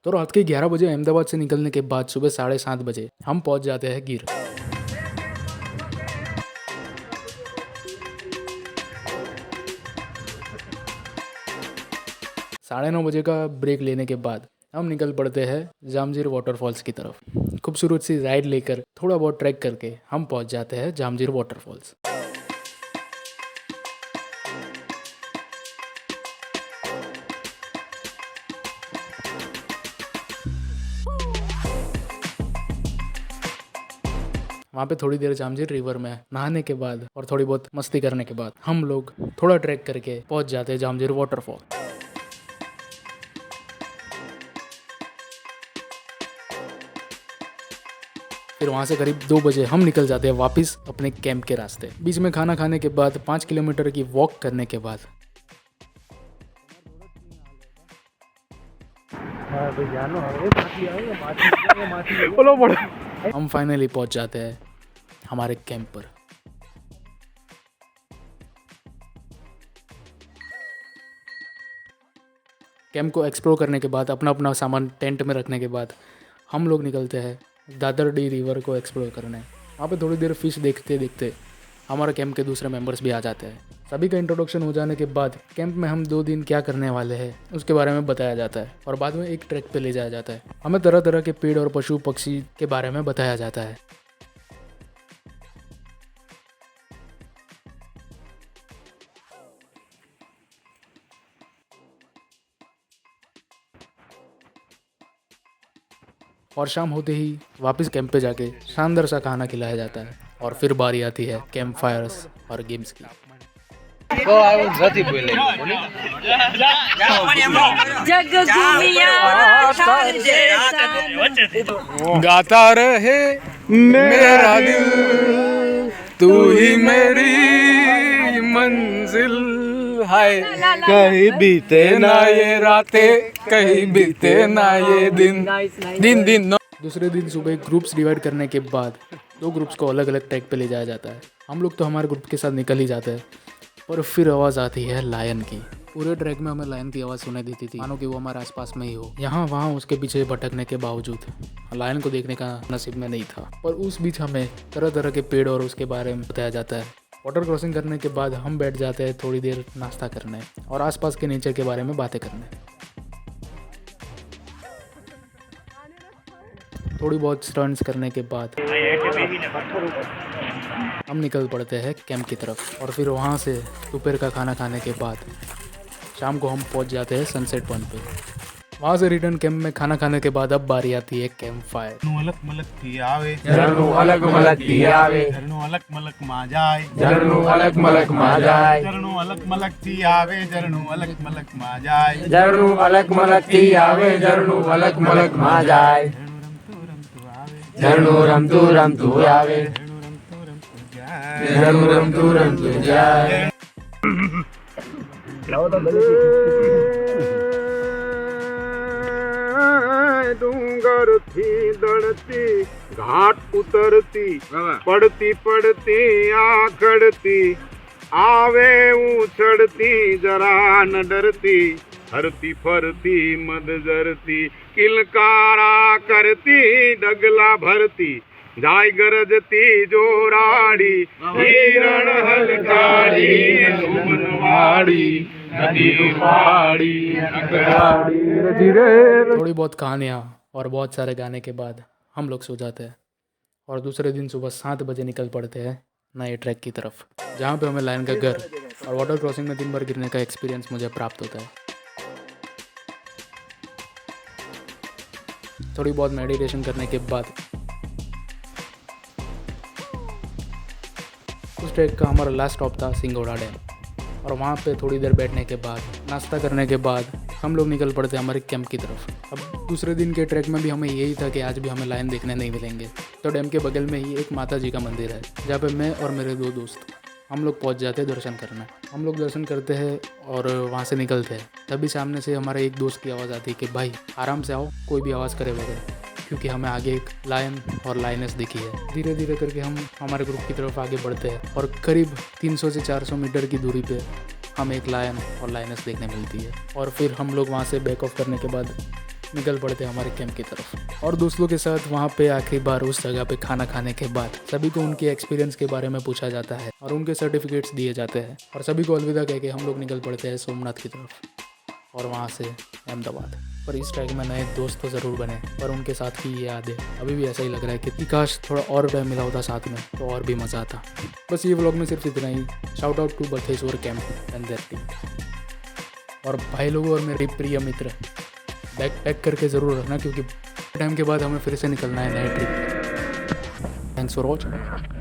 तो रात के 11 बजे अहमदाबाद से निकलने के बाद सुबह 7:30 बजे हम पहुंच जाते हैं गिर। 9:30 बजे का ब्रेक लेने के बाद हम निकल पड़ते हैं जामजीर वाटरफॉल्स की तरफ। खूबसूरत सी राइड लेकर थोड़ा बहुत ट्रैक करके हम पहुंच जाते हैं जामजीर वाटरफॉल्स। वहाँ पे थोड़ी देर जामजीर रिवर में नहाने के बाद और थोड़ी बहुत मस्ती करने के बाद हम लोग थोड़ा ट्रैक करके पहुंच जाते हैं जामजीर वाटरफॉल। फिर वहाँ से करीब 2 बजे हम निकल जाते हैं वापस अपने कैंप के रास्ते। बीच में खाना खाने के बाद 5 किलोमीटर की वॉक करने के बाद हम फाइनली पहुंच जाते हैं हमारे कैंप पर। कैंप को एक्सप्लोर करने के बाद अपना अपना सामान टेंट में रखने के बाद हम लोग निकलते हैं दादर डी रिवर को एक्सप्लोर करने। वहाँ पे थोड़ी देर फिश देखते देखते हमारे कैंप के दूसरे मेंबर्स भी आ जाते हैं। सभी का इंट्रोडक्शन हो जाने के बाद कैंप में हम 2 दिन क्या करने वाले हैं उसके बारे में बताया जाता है और बाद में एक ट्रैक पे ले जाया जाता है। हमें तरह तरह के पेड़ और पशु पक्षी के बारे में बताया जाता है। और शाम होते ही वापस कैंप पे जाके शानदार सा खाना खिलाया जाता है और फिर बारी आती है कैंप फायर्स और गेम्स की। गाता रहे मेरा दिल, तू ही मेरी मंजिल, हाय कहीं बीते ना ये रातें, कहीं बीते ना ये दिन दिन। दूसरे दिन सुबह ग्रुप्स डिवाइड करने के बाद 2 ग्रुप्स को अलग अलग ट्रैक पे ले जाया जाता है। हम लोग तो हमारे ग्रुप के साथ निकल ही जाते हैं, पर फिर आवाज़ आती है लायन की। पूरे ट्रैक में हमें लायन की आवाज़ सुनाई देती थी, मानो कि वो हमारे आसपास में ही हो। यहाँ वहाँ उसके पीछे भटकने के बावजूद लायन को देखने का नसीब में नहीं था। पर उस बीच हमें तरह तरह के पेड़ और उसके बारे में बताया जाता है। वाटर क्रॉसिंग करने के बाद हम बैठ जाते हैं थोड़ी देर नाश्ता करने और आसपास के नेचर के बारे में बातें करने। थोड़ी बहुत स्टंट्स करने के बाद हम निकल पड़ते हैं कैंप की तरफ और फिर वहाँ से दोपहर का खाना खाने के बाद शाम को हम पहुँच जाते हैं सनसेट पॉइंट पे। वहाँ से रिटर्न कैंप में खाना खाने के बाद अब बारी आती है कैंप फायर। अलग मलक आवे, झरनू अलग मलक आवे, झरनू अलग मलक मा जाए, झरनू अलग मलक मा जाए, झरनू अलग मलक आवे, झरनू अलग मलक मा जाए, झरनू अलग मलक आवे, झरनू अलग मलक मा जाए, झरनू रम तू आवे, झरनू रम तू जाए। डूंगर थी दड़ती, घाट उतरती, पड़ती पड़ती आखड़ती, आवे उछड़ती जरा न डरती, हरती फरती मद जरती, किलकारा करती डगला भरती, जाय गरजती जोराड़ी, हिरण हलकाड़ी सुमनवाड़ी, नदी पहाड़ी थोड़ी बहुत कहानियाँ और बहुत सारे गाने के बाद हम लोग सो जाते हैं और दूसरे दिन सुबह 7 बजे निकल पड़ते हैं नए ट्रैक की तरफ, जहाँ पे हमें लायन का घर और वाटर क्रॉसिंग में 3 बार गिरने का एक्सपीरियंस मुझे प्राप्त होता है। थोड़ी बहुत मेडिटेशन करने के बाद उस ट्रैक का हमारा लास्ट स्टॉप था सिंगोड़ा डैम और वहाँ पे थोड़ी देर बैठने के बाद नाश्ता करने के बाद हम लोग निकल पड़ते हमारे कैंप की तरफ। अब दूसरे दिन के ट्रैक में भी हमें यही था कि आज भी हमें लायन देखने नहीं मिलेंगे, तो डैम के बगल में ही एक माता जी का मंदिर है जहाँ पे मैं और मेरे 2 दोस्त हम लोग पहुँच जाते हैं दर्शन करने। हम लोग दर्शन करते हैं और वहाँ से निकलते हैं, तभी सामने से हमारे एक दोस्त की आवाज़ आती है कि भाई आराम से आओ, कोई भी आवाज़ करे बगैर, क्योंकि हमें आगे एक लायन और लायनेस दिखी है। धीरे धीरे करके हम हमारे ग्रुप की तरफ आगे बढ़ते हैं और करीब 300 से 400 मीटर की दूरी पे हमें एक लायन और लायनेस देखने मिलती है। और फिर हम लोग वहाँ से बैक ऑफ करने के बाद निकल पड़ते हमारे कैंप की तरफ। और दोस्तों के साथ वहाँ पे आखिरी बार उस जगह पे खाना खाने के बाद सभी को उनके एक्सपीरियंस के बारे में पूछा जाता है और उनके सर्टिफिकेट्स दिए जाते हैं और सभी को अलविदा कह के हम लोग निकल पड़ते हैं सोमनाथ की तरफ और वहाँ से अहमदाबाद। पर इस ट्रैक में नए दोस्त तो ज़रूर बने, पर उनके साथ की ये यादें अभी भी ऐसा ही लग रहा है कि काश थोड़ा और टाइम मिला होता साथ में तो और भी मज़ा आता। बस ये व्लॉग में सिर्फ इतना ही। Shout out to Batheshwar camp and their team. और भाई लोगों और मेरे प्रिय मित्र, बैग पैक करके ज़रूर रखना क्योंकि टाइम के बाद हमें फिर से निकलना है नए ट्रिप। Thanks for watching.